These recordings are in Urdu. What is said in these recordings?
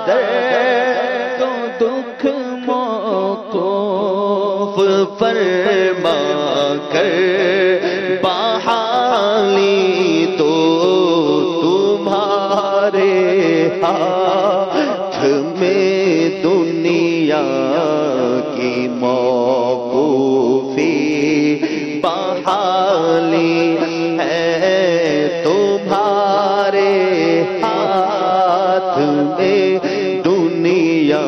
درد تو دکھ موقوف فرما کر بحالی تو تمہارے ہاتھ میں دنیا کی موقوفی بحالی ہے تمہارے ہاتھ میں دنیا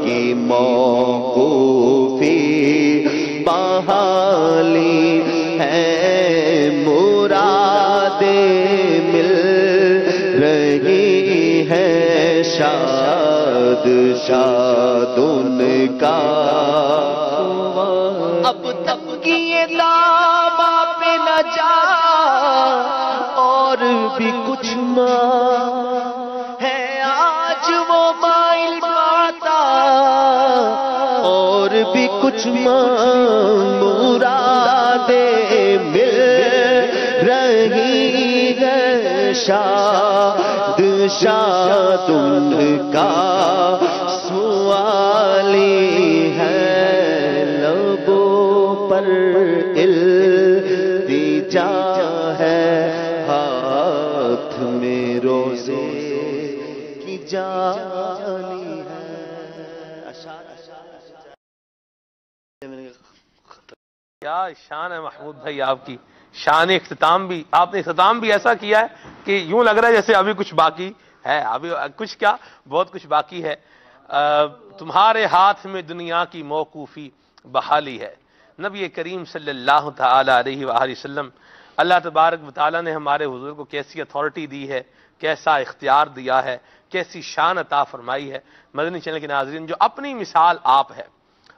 کی موقوفی بحالی ہے مرادیں مل رہی ہے شاد شاد ان کا اب تک کیے دامہ پہ نہ جا اور بھی کچھ ماں ہے آج وہ مائل پاتا اور بھی کچھ ماں مرادیں مل رہی ہے شاد شاد ان کا سوالی ہے لبوں پر التجا ہے ہاتھ میں روزے کی جالی ہے کیا شان ہے محمود بھائی آپ کی شان اختتام بھی آپ نے اختتام بھی ایسا کیا ہے کہ یوں لگ رہا ہے جیسے ابھی کچھ باقی ہے ابھی کچھ کیا بہت کچھ باقی ہے تمہارے ہاتھ میں دنیا کی موقوفی بحالی ہے نبی کریم صلی اللہ تعالی علیہ وآلہ وسلم اللہ تبارک و تعالیٰ نے ہمارے حضور کو کیسی اتھارٹی دی ہے کیسا اختیار دیا ہے کیسی شان عطا فرمائی ہے مدنی چینل کے ناظرین جو اپنی مثال آپ ہے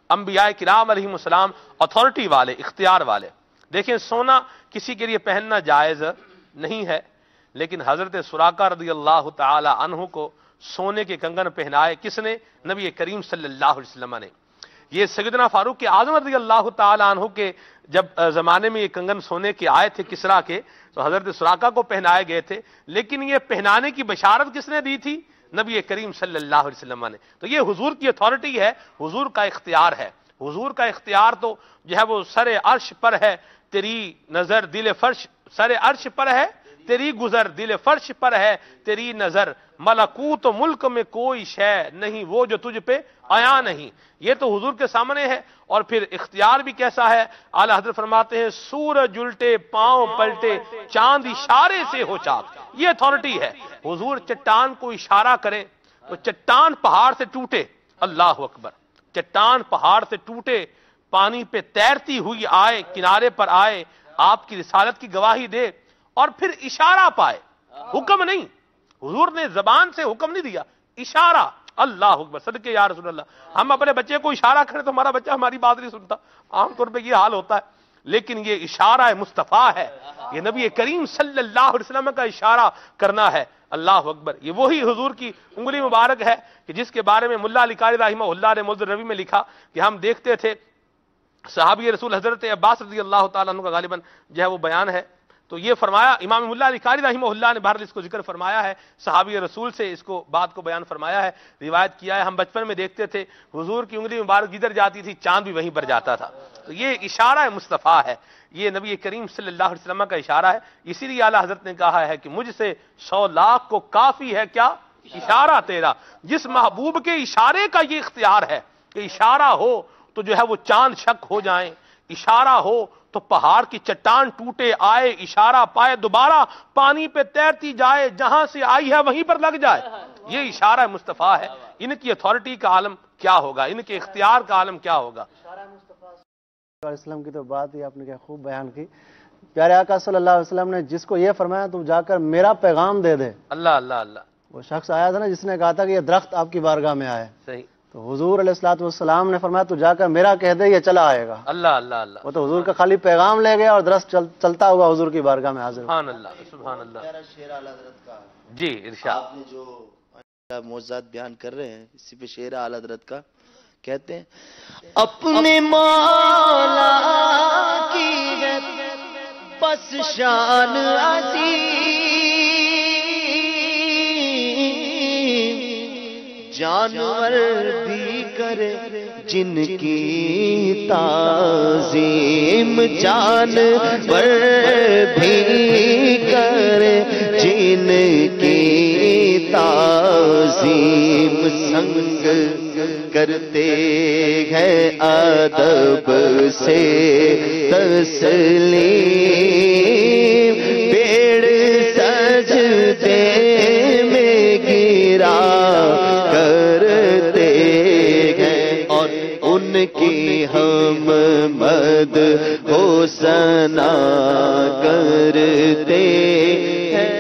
انبیاء کرام علیہ السلام اتھارٹی والے اختیار والے دیکھیں سونا کسی کے لیے پہننا جائز نہیں ہے لیکن حضرت سراقہ رضی اللہ تعالی عنہ کو سونے کے کنگن پہنائے کس نے نبی کریم صلی اللہ علیہ وسلم نے یہ سیدنا فاروق اعظم رضی اللہ تعالی عنہ کے جب زمانے میں یہ کنگن سونے کے آئے تھے کسرا کے تو حضرت سراقہ کو پہنائے گئے تھے لیکن یہ پہنانے کی بشارت کس نے دی تھی نبی کریم صلی اللہ علیہ وسلم نے تو یہ حضور کی اتھارٹی ہے حضور کا اختیار ہے حضور کا اختیار تو جو ہے وہ سر عرش پر ہے تیری نظر دل فرش سر عرش پر ہے تیری گزر دل فرش پر ہے تیری نظر ملکوت و ملک میں کوئی شے نہیں وہ جو تجھ پہ آیا نہیں یہ تو حضور کے سامنے ہے اور پھر اختیار بھی کیسا ہے اعلیٰ حضرت فرماتے ہیں سورج الٹے پاؤں پلٹے چاند اشارے سے ہو چاک یہ اتھارٹی ہے حضور چٹان کو اشارہ کریں تو چٹان پہاڑ سے ٹوٹے اللہ اکبر چٹان پہاڑ سے ٹوٹے پانی پہ تیرتی ہوئی آئے کنارے پر آئے آپ کی رسالت کی گواہی دے اور پھر اشارہ پائے حکم نہیں حضور نے زبان سے حکم نہیں دیا اشارہ اللہ اکبر صدقے یا رسول اللہ ہم اپنے بچے کو اشارہ کریں تو ہمارا بچہ ہماری بات نہیں سنتا عام طور پہ یہ حال ہوتا ہے لیکن یہ اشارہ مصطفیٰ ہے یہ نبی کریم صلی اللہ علیہ وسلم کا اشارہ کرنا ہے اللہ اکبر یہ وہی حضور کی انگلی مبارک ہے کہ جس کے بارے میں ملا علی قاری رحمہ اللہ نے موضوع روی میں لکھا کہ ہم دیکھتے تھے صحابی رسول حضرت عباس رضی اللہ تعالیٰ عنہ کا غالباً جو ہے وہ بیان ہے تو یہ فرمایا امام ملا علی قاری رحمہ اللہ نے بہرحال اس کو ذکر فرمایا ہے صحابی رسول سے اس کو بات کو بیان فرمایا ہے روایت کیا ہے ہم بچپن میں دیکھتے تھے حضور کی انگلی مبارک جدھر جاتی تھی چاند بھی وہیں پر جاتا تھا تو یہ اشارہ مصطفیٰ ہے یہ نبی کریم صلی اللہ علیہ وسلم کا اشارہ ہے اسی لیے اعلیٰ حضرت نے کہا ہے کہ مجھ سے 100 لاکھ کو کافی ہے کیا اشارہ تیرا جس محبوب کے اشارے کا یہ اختیار ہے کہ اشارہ ہو تو جو ہے وہ چاند شک ہو جائیں اشارہ ہو تو پہاڑ کی چٹان ٹوٹے آئے اشارہ پائے دوبارہ پانی پہ تیرتی جائے جہاں سے آئی ہے وہیں پر لگ جائے یہ اشارہ مصطفیٰ ہے ان کی اتھارٹی کا عالم کیا ہوگا ان کے اختیار کا عالم کیا ہوگا اسلام کی تو بات ہی آپ نے کیا خوب بیان کی پیارے آقا صلی اللہ علیہ وسلم نے جس کو یہ فرمایا تم جا کر میرا پیغام دے دے اللہ اللہ اللہ وہ شخص آیا تھا نا جس نے کہا تھا کہ یہ درخت آپ کی بارگاہ میں آئے صحیح تو حضور علیہ الصلوۃ والسلام نے فرمایا تو جا کر میرا کہہ دے یہ چلا آئے گا اللہ اللہ اللہ وہ تو حضور کا خالی پیغام لے گیا اور درست چلتا ہوا حضور کی بارگاہ میں حاضر سبحان اللہ سبحان اللہ شعر اعلیٰ حضرت کا جی ارشاد آپ نے جو معجزات بیان کر رہے ہیں اسی پہ شعر اعلیٰ حضرت کا کہتے ہیں اپنے مولا کی ہے بس شان عظیم جانور بھی کرے جن کی تعظیم، جانور بھی کرے جن کی تعظیم، سنگ کرتے ہیں ادب سے تسلیم، پیڑ سجدے میں گرا کرتے ہیں اور ان کی ہم مد ہو ثنا کرتے ہیں،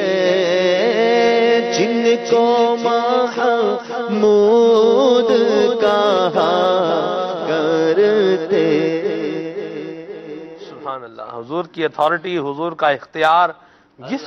جن کو محمود کہا کرتے۔ سبحان اللہ، حضور کی اتھارٹی، حضور کا اختیار، جس